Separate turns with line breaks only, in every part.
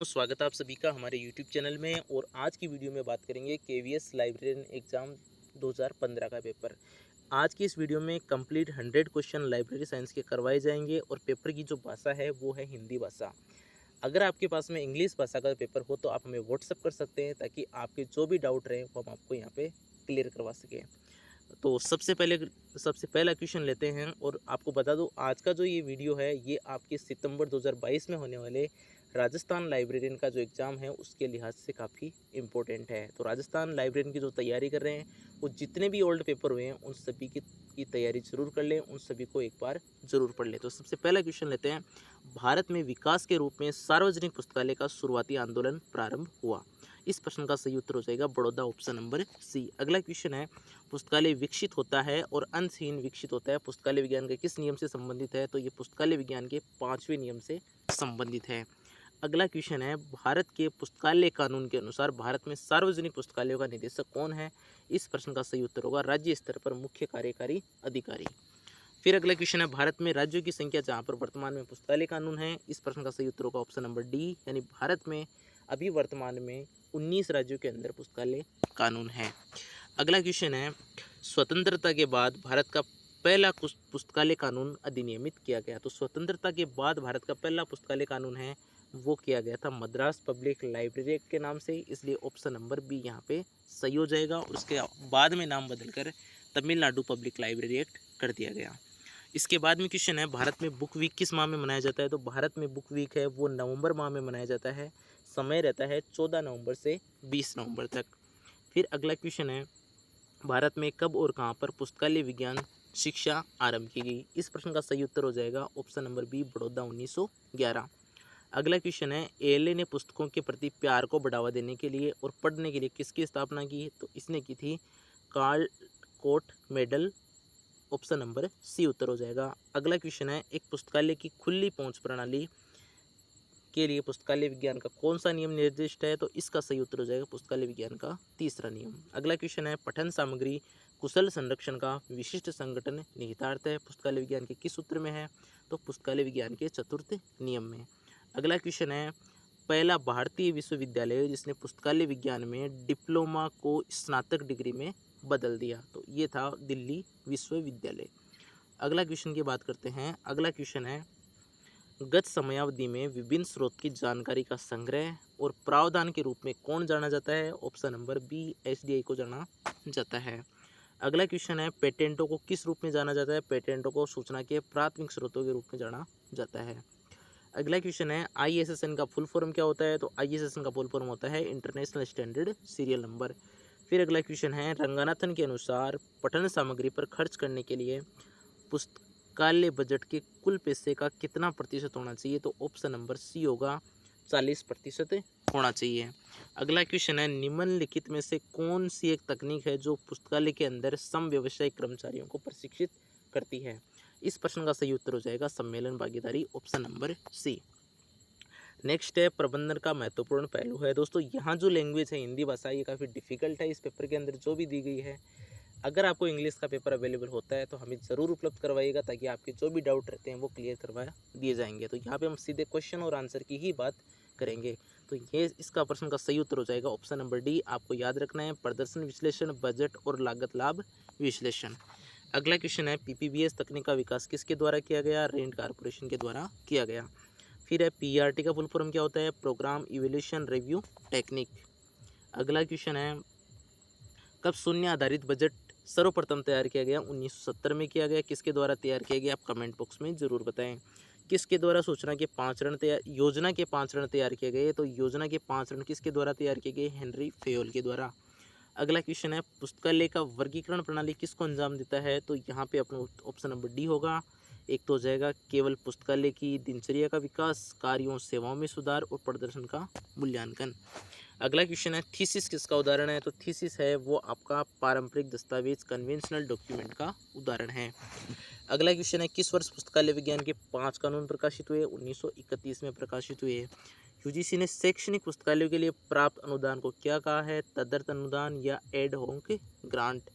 तो स्वागत है आप सभी का हमारे YouTube चैनल में। और आज की वीडियो में बात करेंगे केवीएस लाइब्रेरियन एग्ज़ाम 2015 का पेपर। आज की इस वीडियो में कंप्लीट 100 क्वेश्चन लाइब्रेरी साइंस के करवाए जाएंगे और पेपर की जो भाषा है वो है हिंदी भाषा। अगर आपके पास में इंग्लिश भाषा का पेपर हो तो आप हमें व्हाट्सअप कर सकते हैं ताकि आपके जो भी डाउट रहे वो हम आपको यहाँ पे क्लियर करवा सकें। तो सबसे पहला क्वेश्चन लेते हैं। और आपको बता दूं आज का जो ये वीडियो है ये आपके सितंबर 2022 में होने वाले राजस्थान लाइब्रेरियन का जो एग्ज़ाम है उसके लिहाज से काफ़ी इम्पोर्टेंट है। तो राजस्थान लाइब्रेरियन की जो तैयारी कर रहे हैं वो जितने भी ओल्ड पेपर हुए हैं उन सभी की तैयारी ज़रूर कर लें, उन सभी को एक बार ज़रूर पढ़ लें। तो सबसे पहला क्वेश्चन लेते हैं। भारत में विकास के रूप में सार्वजनिक पुस्तकालय का शुरुआती आंदोलन प्रारंभ हुआ। इस प्रश्न का सही उत्तर हो जाएगा बड़ौदा, ऑप्शन नंबर सी। अगला क्वेश्चन है। पुस्तकालय विकसित होता है और अंतहीन विकसित होता है, पुस्तकालय विज्ञान के किस नियम से संबंधित है? तो ये पुस्तकालय विज्ञान के 5वें नियम से संबंधित है। अगला क्वेश्चन है। भारत के पुस्तकालय कानून के अनुसार भारत में सार्वजनिक पुस्तकालयों का निदेशक कौन है? इस प्रश्न का सही उत्तर होगा राज्य स्तर पर मुख्य कार्यकारी अधिकारी। फिर अगला क्वेश्चन है। भारत में राज्यों की संख्या जहां पर वर्तमान में पुस्तकालय कानून है, इस प्रश्न का सही उत्तर होगा ऑप्शन नंबर डी, यानी भारत में अभी वर्तमान में 19 राज्यों के अंदर पुस्तकालय कानून है। अगला क्वेश्चन है। स्वतंत्रता के बाद भारत का पहला पुस्तकालय कानून अधिनियमित किया गया। तो स्वतंत्रता के बाद भारत का पहला पुस्तकालय कानून है वो किया गया था मद्रास पब्लिक लाइब्रेरी एक्ट के नाम से, इसलिए ऑप्शन नंबर बी यहाँ पे सही हो जाएगा। और उसके बाद में नाम बदलकर तमिलनाडु पब्लिक लाइब्रेरी एक्ट कर दिया गया। इसके बाद में क्वेश्चन है। भारत में बुक वीक किस माह में मनाया जाता है? तो भारत में बुक वीक है वो नवंबर माह में मनाया जाता है। समय रहता है 14 नवंबर से 20 नवंबर तक। फिर अगला क्वेश्चन है। भारत में कब और कहाँ पर पुस्तकालय विज्ञान शिक्षा आरंभ की गई? इस प्रश्न का सही उत्तर हो जाएगा ऑप्शन नंबर बी, बड़ौदा 1911। अगला क्वेश्चन है। एएलए ने पुस्तकों के प्रति प्यार को बढ़ावा देने के लिए और पढ़ने के लिए किसकी स्थापना की? तो इसने की थी कार्ल कोट मेडल, ऑप्शन नंबर सी उत्तर हो जाएगा। अगला क्वेश्चन है। एक पुस्तकालय की खुली पहुंच प्रणाली के लिए पुस्तकालय विज्ञान का कौन सा नियम निर्दिष्ट है? तो इसका सही उत्तर हो जाएगा पुस्तकालय विज्ञान का तीसरा नियम। अगला क्वेश्चन है। पठन सामग्री कुशल संरक्षण का विशिष्ट संगठन निहितार्थ है पुस्तकालय विज्ञान के किस सूत्र में है? तो पुस्तकालय विज्ञान के चतुर्थ नियम में। अगला क्वेश्चन है। पहला भारतीय विश्वविद्यालय जिसने पुस्तकालय विज्ञान में डिप्लोमा को स्नातक डिग्री में बदल दिया, तो ये था दिल्ली विश्वविद्यालय। अगला क्वेश्चन की बात करते हैं। अगला क्वेश्चन है। गत समयावधि में विभिन्न स्रोत की जानकारी का संग्रह और प्रावधान के रूप में कौन जाना जाता है? ऑप्शन नंबर बी, एसडीआई को जाना जाता है। अगला क्वेश्चन है। पेटेंटों को किस रूप में जाना जाता है? पेटेंटों को सूचना के प्राथमिक स्रोतों के रूप में जाना जाता है। अगला क्वेश्चन है। आईएसएसएन का फुल फॉर्म क्या होता है? तो आईएसएसएन का फुल फॉर्म होता है इंटरनेशनल स्टैंडर्ड सीरियल नंबर। फिर अगला क्वेश्चन है। रंगनाथन के अनुसार पठन सामग्री पर खर्च करने के लिए पुस्तकालय बजट के कुल पैसे का कितना प्रतिशत होना चाहिए? तो ऑप्शन नंबर सी होगा 40% होना चाहिए। अगला क्वेश्चन है। निम्नलिखित में से कौन सी एक तकनीक है जो पुस्तकालय के अंदर सम व्यवसायिक कर्मचारियों को प्रशिक्षित करती है? इस प्रश्न का सही उत्तर हो जाएगा सम्मेलन भागीदारी, ऑप्शन नंबर सी। नेक्स्ट है। प्रबंधन का महत्वपूर्ण पहलू है। दोस्तों यहाँ जो लैंग्वेज है हिंदी भाषा, ये काफ़ी डिफिकल्ट है। इस पेपर के अंदर जो भी दी गई है, अगर आपको इंग्लिश का पेपर अवेलेबल होता है तो हमें ज़रूर उपलब्ध करवाइएगा ताकि आपके जो भी डाउट रहते हैं वो क्लियर करवा दिए जाएंगे। तो यहाँ पे हम सीधे क्वेश्चन और आंसर की ही बात करेंगे। तो ये इसका प्रश्न का सही उत्तर हो जाएगा ऑप्शन नंबर डी। आपको याद रखना है प्रदर्शन विश्लेषण, बजट और लागत लाभ विश्लेषण। अगला क्वेश्चन है। पीपीबीएस तकनीक का विकास किसके द्वारा किया गया? रेंड कारपोरेशन के द्वारा किया गया। फिर है। पीआरटी का फुल फॉर्म क्या होता है? Program evaluation review technique. अगला क्वेश्चन है। कब शून्य आधारित बजट सर्वप्रथम तैयार किया गया? 1970 में किया गया। किसके द्वारा तैयार किया गया? आप कमेंट बॉक्स में जरूर बताएं। किसके द्वारा सूचना के 5 चरण तैयार योजना के 5 चरण तैयार किए गए? तो योजना के 5 चरण किसके द्वारा तैयार किए गए? हेनरी फेयोल के द्वारा। अगला क्वेश्चन है। पुस्तकालय का वर्गीकरण प्रणाली किसको अंजाम देता है? तो यहाँ पे अपना ऑप्शन नंबर डी होगा। एक तो हो जाएगा केवल पुस्तकालय की दिनचर्या का विकास, कार्यों सेवाओं में सुधार और प्रदर्शन का मूल्यांकन। अगला क्वेश्चन है। थीसिस किसका उदाहरण है? तो थीसिस है वो आपका पारंपरिक दस्तावेज, कन्वेंशनल डॉक्यूमेंट का उदाहरण है। अगला क्वेश्चन है। किस वर्ष पुस्तकालय विज्ञान के 5 कानून प्रकाशित हुए? 1931 में प्रकाशित हुए। यूजीसी ने शैक्षणिक पुस्तकालयों के लिए प्राप्त अनुदान को क्या कहा है? तदर्थ अनुदान या एड होक ग्रांट।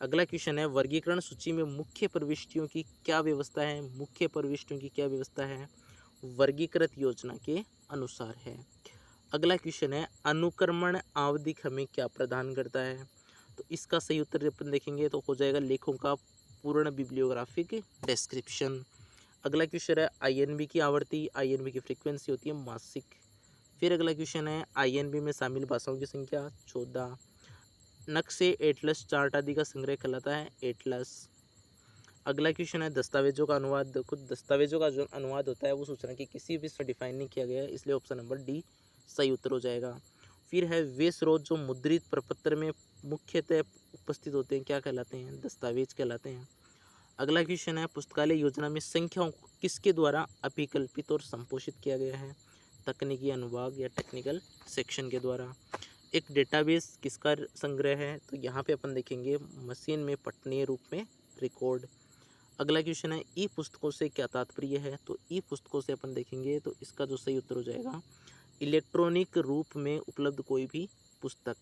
अगला क्वेश्चन है। वर्गीकरण सूची में मुख्य प्रविष्टियों की क्या व्यवस्था है? मुख्य प्रविष्टियों की क्या व्यवस्था है? वर्गीकृत योजना के अनुसार है। अगला क्वेश्चन है अनुक्रमण आवधिक हमें क्या प्रदान करता है? तो इसका सही उत्तर अपन देखेंगे तो हो जाएगा लेखों का पूर्ण बिब्लियोग्राफिक डिस्क्रिप्शन। अगला क्वेश्चन है आईएनबी की आवर्ती, आईएनबी की फ्रीक्वेंसी होती है मासिक। फिर अगला क्वेश्चन है आईएनबी में शामिल भाषाओं की संख्या 14। नक्शे एटलस चार्ट आदि का संग्रह कहलाता है एटलस। अगला क्वेश्चन है दस्तावेजों का अनुवाद। देखो दस्तावेजों का जो अनुवाद होता है वो सूचना के किसी भी से डिफाइन नहीं किया गया है, इसलिए ऑप्शन नंबर डी सही उत्तर हो जाएगा। फिर है वे स्रोत जो मुद्रित प्रपत्र में मुख्यतः उपस्थित होते हैं क्या कहलाते हैं? दस्तावेज कहलाते हैं। अगला क्वेश्चन है पुस्तकालय योजना में संख्याओं को किसके द्वारा अभिकल्पित और संपोषित किया गया है? तकनीकी अनुभाग या टेक्निकल सेक्शन के द्वारा। एक डेटाबेस किसका संग्रह है? तो यहाँ पे अपन देखेंगे मशीन में पठनीय रूप में रिकॉर्ड। अगला क्वेश्चन है ई पुस्तकों से क्या तात्पर्य है? तो ई पुस्तकों से अपन देखेंगे तो इसका जो सही उत्तर हो जाएगा इलेक्ट्रॉनिक रूप में उपलब्ध कोई भी पुस्तक।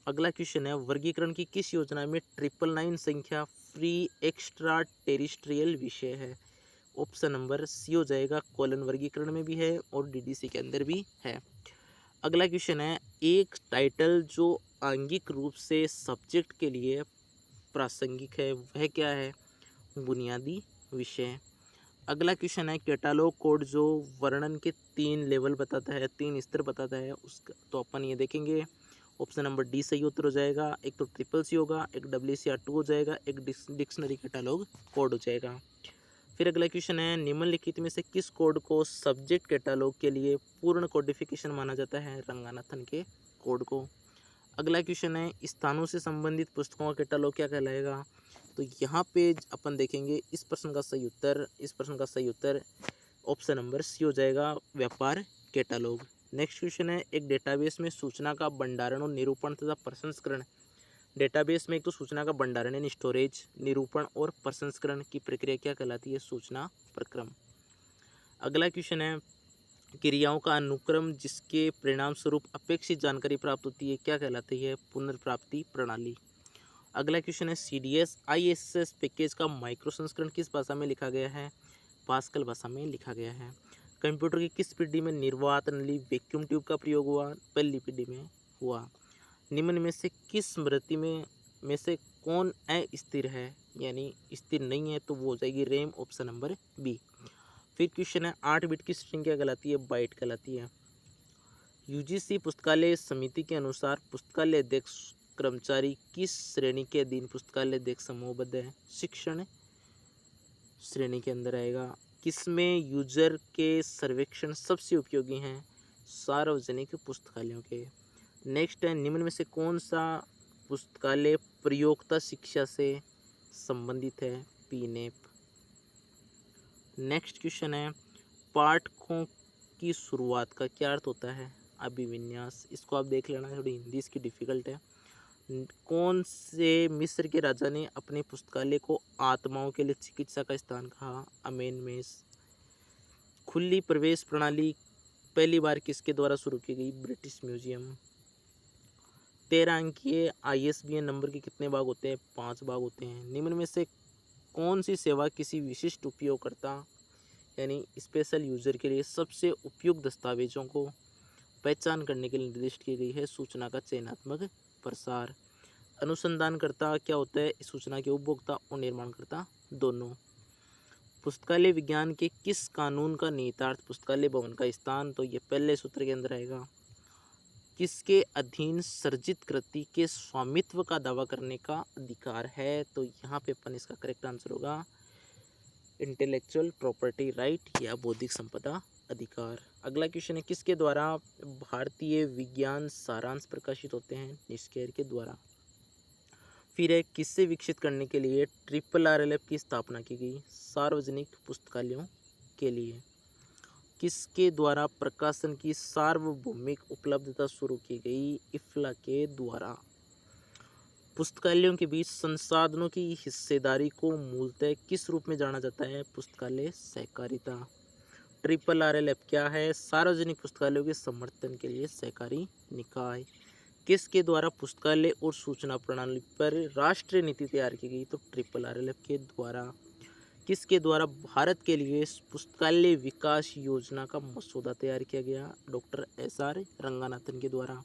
अगला क्वेश्चन है वर्गीकरण की किस योजना में 999 संख्या फ्री एक्स्ट्रा टेरिस्ट्रियल विषय है? ऑप्शन नंबर सी हो जाएगा, कॉलन वर्गीकरण में भी है और डीडीसी के अंदर भी है। अगला क्वेश्चन है एक टाइटल जो आंगिक रूप से सब्जेक्ट के लिए प्रासंगिक है वह क्या है? बुनियादी विषय। अगला क्वेश्चन है कैटालॉग कोड जो वर्णन के 3 लेवल बताता है, 3 स्तर बताता है उसका, तो अपन ये देखेंगे ऑप्शन नंबर डी सही उत्तर हो जाएगा। एक तो ट्रिपल सी होगा, एक WCR2 हो जाएगा, एक डिक्शनरी कैटालॉग कोड हो जाएगा। फिर अगला क्वेश्चन है निम्नलिखित में से किस कोड को सब्जेक्ट कैटालॉग के लिए पूर्ण कोडिफिकेशन माना जाता है? रंगानाथन के कोड को। अगला क्वेश्चन है स्थानों से संबंधित पुस्तकों का कैटालॉग क्या कहलाएगा? तो यहाँ पे अपन देखेंगे इस प्रश्न का सही उत्तर ऑप्शन नंबर सी हो जाएगा, व्यापार कैटालॉग। नेक्स्ट क्वेश्चन है एक डेटाबेस में सूचना का भंडारण और निरूपण तथा प्रसंस्करण। डेटाबेस में एक तो सूचना का भंडारण यानी स्टोरेज, निरूपण और प्रसंस्करण की प्रक्रिया क्या कहलाती है? सूचना प्रक्रम। अगला क्वेश्चन है क्रियाओं का अनुक्रम जिसके परिणाम स्वरूप अपेक्षित जानकारी प्राप्त होती है क्या कहलाती है? पुनर्प्राप्ति प्रणाली। अगला क्वेश्चन है CDS ISS पैकेज का माइक्रो संस्करण किस भाषा में लिखा गया है? पास्कल भाषा में लिखा गया है। कंप्यूटर की किस पीढ़ी में निर्वात नली वैक्यूम ट्यूब का प्रयोग हुआ? पहली पीढ़ी में हुआ। निम्न में से किस स्मृति में से कौन अस्थिर है यानी स्थिर नहीं है? तो वो हो जाएगी रैम, ऑप्शन नंबर बी। फिर क्वेश्चन है 8 बिट की स्ट्रिंग क्या कहलाती है? बाइट कहलाती है। UGC पुस्तकालय समिति के अनुसार पुस्तकालय अध्यक्ष कर्मचारी किस श्रेणी के अधीन पुस्तकालय अध्यक्ष समूहबद्ध है? शिक्षण श्रेणी के अंदर आएगा। किसमें यूजर के सर्वेक्षण सबसे उपयोगी हैं? सार्वजनिक पुस्तकालयों के। नेक्स्ट है निम्न में से कौन सा पुस्तकालय प्रयोक्ता शिक्षा से संबंधित है? PNAP। नेक्स्ट क्वेश्चन है पाठकों की शुरुआत का क्या अर्थ होता है? अभिविन्यास। इसको आप देख लेना, थोड़ी हिंदी इसकी डिफिकल्ट है। कौन से मिस्र के राजा ने अपने पुस्तकालय को आत्माओं के लिए चिकित्सा का स्थान कहा? अमेनमेस। खुली प्रवेश प्रणाली पहली बार किसके द्वारा शुरू की गई? British museum. 13 अंकीय ISBN नंबर के कितने भाग होते हैं? 5 भाग होते हैं। निम्न में से कौन सी सेवा किसी विशिष्ट उपयोगकर्ता यानी स्पेशल यूजर के लिए सबसे उपयुक्त दस्तावेजों को पहचान करने के लिए निर्दिष्ट की गई है? सूचना का चयनात्मक प्रसार। अनुसंधानकर्ता क्या होता है? सूचना के उपभोक्ता और निर्माणकर्ता दोनों। पुस्तकालय विज्ञान के किस कानून का निहितार्थ पुस्तकालय भवन का स्थान? तो ये पहले सूत्र के अंदर आएगा। किसके अधीन सर्जित कृति के स्वामित्व का दावा करने का अधिकार है? तो यहाँ पे अपन इसका करेक्ट आंसर होगा इंटेलेक्चुअल प्रॉपर्टी राइट या बौद्धिक संपदा अधिकार। अगला क्वेश्चन है किसके द्वारा भारतीय विज्ञान सारांश प्रकाशित होते हैं? निष्केर के द्वारा। फिर है किससे विकसित करने के लिए RRLF की स्थापना की गई? सार्वजनिक पुस्तकालयों के लिए। किसके द्वारा प्रकाशन की सार्वभौमिक उपलब्धता शुरू की गई? IFLA के द्वारा। पुस्तकालयों के बीच संसाधनों की हिस्सेदारी को मूलतः किस रूप में जाना जाता है? पुस्तकालय सहकारिता। RRLF क्या है? सार्वजनिक पुस्तकालयों के समर्थन के लिए सहकारी निकाय। किसके द्वारा पुस्तकालय और सूचना प्रणाली पर राष्ट्रीय नीति तैयार की गई? तो RRLF के द्वारा। किसके द्वारा भारत के लिए पुस्तकालय विकास योजना का मसौदा तैयार किया गया? डॉक्टर SR रंगानाथन के द्वारा।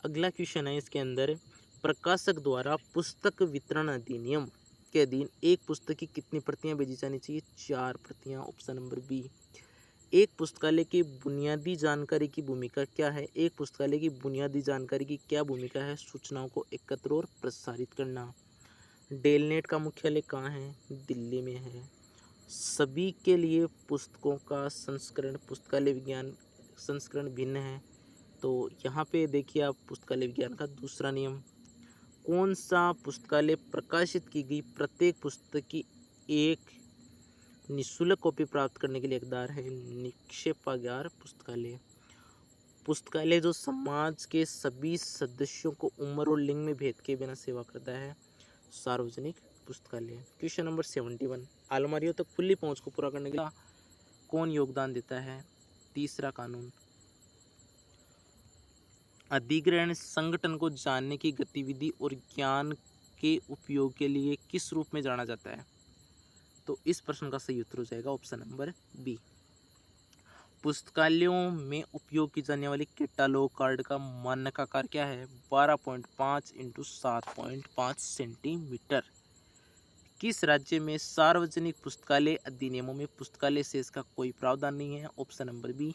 अगला क्वेश्चन है इसके अंदर, प्रकाशक द्वारा पुस्तक वितरण अधिनियम के अधीन एक पुस्तक की कितनी प्रतियां भेजी जानी चाहिए? 4 प्रतियां, ऑप्शन नंबर बी। एक पुस्तकालय की बुनियादी जानकारी की भूमिका क्या है? एक पुस्तकालय की बुनियादी जानकारी की क्या भूमिका है? सूचनाओं को एकत्र और प्रसारित करना। डेलनेट का मुख्यालय कहाँ है? दिल्ली में है। सभी के लिए पुस्तकों का संस्करण, पुस्तकालय विज्ञान संस्करण भिन्न है। तो यहाँ पे देखिए आप पुस्तकालय विज्ञान का दूसरा नियम। कौन सा पुस्तकालय प्रकाशित की गई प्रत्येक पुस्तक की एक निःशुल्क कॉपी प्राप्त करने के लिए हकदार है? निक्षेपागार पुस्तकालय। पुस्तकालय जो समाज के सभी सदस्यों को उम्र और लिंग में भेद के बिना सेवा करता है? सार्वजनिक पुस्तकालय। क्वेश्चन नंबर 71, अलमारियों तक खुली पहुंच को पूरा करने के लिए कौन योगदान देता है? तीसरा कानून। अधिग्रहण संगठन को जानने की गतिविधि और ज्ञान के उपयोग के लिए किस रूप में जाना जाता है? तो इस प्रश्न का सही उत्तर हो जाएगा ऑप्शन नंबर बी। पुस्तकालयों में उपयोग की जाने वाली कैटालॉग कार्ड का मानक आकार क्या है? 12.5 × 7.5 सेंटीमीटर। किस राज्य में सार्वजनिक पुस्तकालय अधिनियमों में पुस्तकालय शेष का कोई प्रावधान नहीं है? Option number B,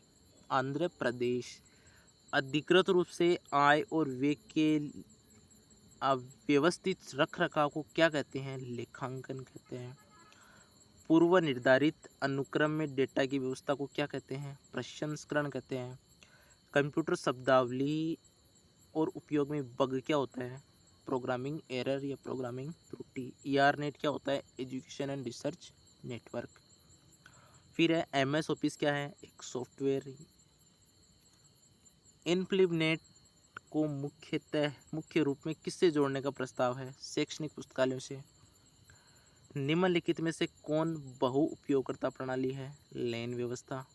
Andhra Pradesh. अधिकृत रूप से आय और व्यय के अव्यवस्थित रख रखाव को क्या कहते हैं? लेखांकन कहते हैं। पूर्व निर्धारित अनुक्रम में डेटा की व्यवस्था को क्या कहते हैं? प्रसंस्करण कहते हैं। कंप्यूटर शब्दावली और उपयोग में बग क्या होता है? प्रोग्रामिंग एरर या प्रोग्रामिंग त्रुटि। ERNET क्या होता है? Education and research network. फिर है MS ऑफिस क्या है? एक सॉफ्टवेयर। इनफ्लिबनेट को मुख्य रूप में किससे जोड़ने का प्रस्ताव है? शैक्षणिक पुस्तकालयों से। निम्नलिखित में से कौन बहु उपयोगकर्ता प्रणाली है? लेन व्यवस्था।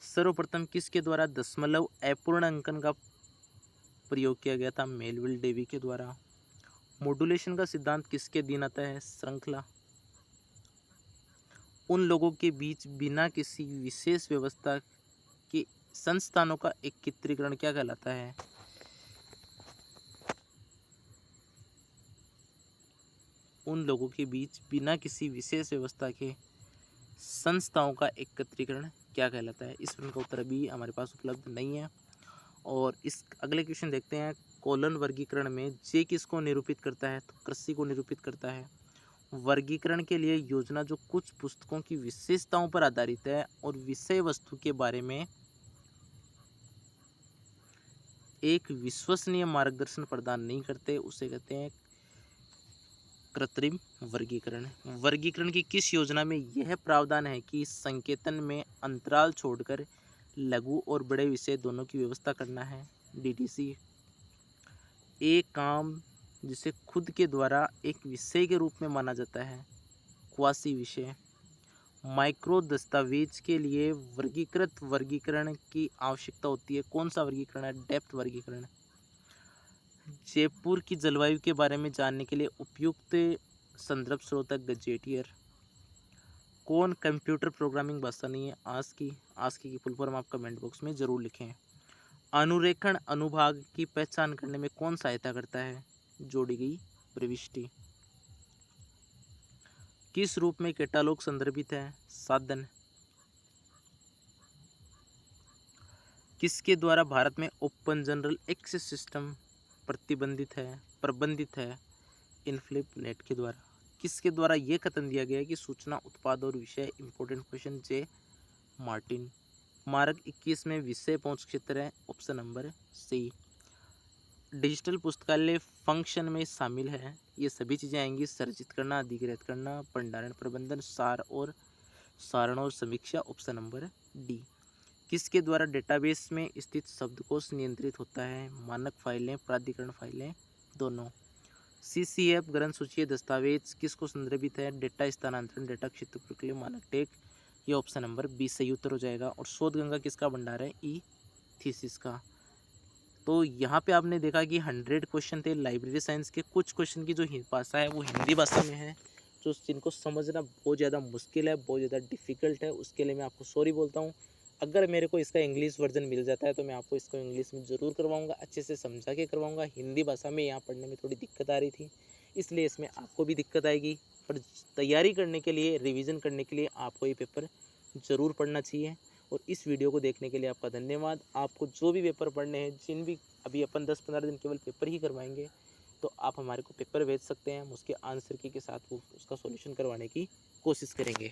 सर्वप्रथम किसके द्वारा दशमलव अपूर्ण अंकन का प्रयोग किया गया था? मेलविल डेवी के द्वारा। मॉड्यूलेशन का सिद्धांत किसके अधीन आता है? श्रृंखला। उन लोगों के बीच बिना किसी विशेष व्यवस्था के संस्थानों का एकत्रीकरण क्या कहलाता है? उन लोगों के बीच बिना किसी विशेष व्यवस्था के संस्थाओं का एकत्रीकरण क्या कहलाता है? इस प्रश्न का उत्तर अभी हमारे पास उपलब्ध नहीं है। और इस अगले क्वेश्चन देखते हैं। कॉलन वर्गीकरण में जे किसको निरूपित करता है? तो कृषि को निरूपित करता है। वर्गीकरण के लिए योजना जो कुछ पुस्तकों की विशेषताओं पर आधारित है और विषय वस्तु के बारे में एक विश्वसनीय मार्गदर्शन प्रदान नहीं करते, उसे कहते हैं कृत्रिम वर्गीकरण। वर्गीकरण की किस योजना में यह प्रावधान है कि संकेतन में अंतराल छोड़कर लघु और बड़े विषय दोनों की व्यवस्था करना है? DTC। एक काम जिसे खुद के द्वारा एक विषय के रूप में माना जाता है? क्वासी विषय। माइक्रो दस्तावेज के लिए वर्गीकृत वर्गीकरण की आवश्यकता होती है, कौन सा वर्गीकरण है? डेप्थ वर्गीकरण। जयपुर की जलवायु के बारे में जानने के लिए उपयुक्त संदर्भ स्रोत है गजेटियर। कौन कंप्यूटर प्रोग्रामिंग भाषा नहीं है? आस्की की फुल फॉर्म आप कमेंट बॉक्स में जरूर लिखें। अनुरेखण अनुभाग की पहचान करने में कौन सहायता करता है? जोड़ी गई प्रविष्टि। किस रूप में कैटालॉग संदर्भित है? साधन। किसके द्वारा भारत में ओपन जनरल एक्सेस सिस्टम प्रबंधित है? इनफ्लिबनेट के द्वारा। किसके द्वारा यह कथन दिया गया है कि सूचना उत्पाद और विषय इंपॉर्टेंट क्वेश्चन? जे मार्टिन। मार्ग 21 में विषय पहुंच क्षेत्र है? Option number C. डिजिटल पुस्तकालय फंक्शन में शामिल है? ये सभी चीज़ें आएंगी। सर्जित करना, अधिग्रहित करना, भंडारण प्रबंधन, सारण और समीक्षा। Option number D. किसके द्वारा डेटाबेस में स्थित शब्दकोश नियंत्रित होता है? मानक फाइलें, प्राधिकरण फाइलें, दोनों। CCF ग्रंथ सूची दस्तावेज किसको संदर्भित है? डेटा स्थानांतरण, डेटा क्षेत्र के लिए मानक टेक। ये ऑप्शन नंबर बी सही उत्तर हो जाएगा। और शोध गंगा किसका भंडार है? ई थीसिस का। तो यहाँ पे आपने देखा कि 100 क्वेश्चन थे लाइब्रेरी साइंस के। कुछ क्वेश्चन की जो भाषा है वो हिंदी भाषा में है जो जिनको समझना बहुत ज़्यादा मुश्किल है, बहुत ज़्यादा डिफ़िकल्ट है, उसके लिए मैं आपको सॉरी बोलता हूँ। अगर मेरे को इसका इंग्लिश वर्ज़न मिल जाता है तो मैं आपको इसको इंग्लिश में ज़रूर करवाऊँगा, अच्छे से समझा के करवाऊँगा। हिंदी भाषा में यहाँ पढ़ने में थोड़ी दिक्कत आ रही थी, इसलिए इसमें आपको भी दिक्कत आएगी। पर तैयारी करने के लिए, रिवीज़न करने के लिए आपको ये पेपर ज़रूर पढ़ना चाहिए। और इस वीडियो को देखने के लिए आपका धन्यवाद। आपको जो भी पेपर पढ़ने हैं, जिन भी अभी अपन 10-15 दिन केवल पेपर ही करवाएँगे, तो आप हमारे को पेपर भेज सकते हैं। हम उसके आंसर की के साथ वो उसका सॉल्यूशन करवाने की कोशिश करेंगे।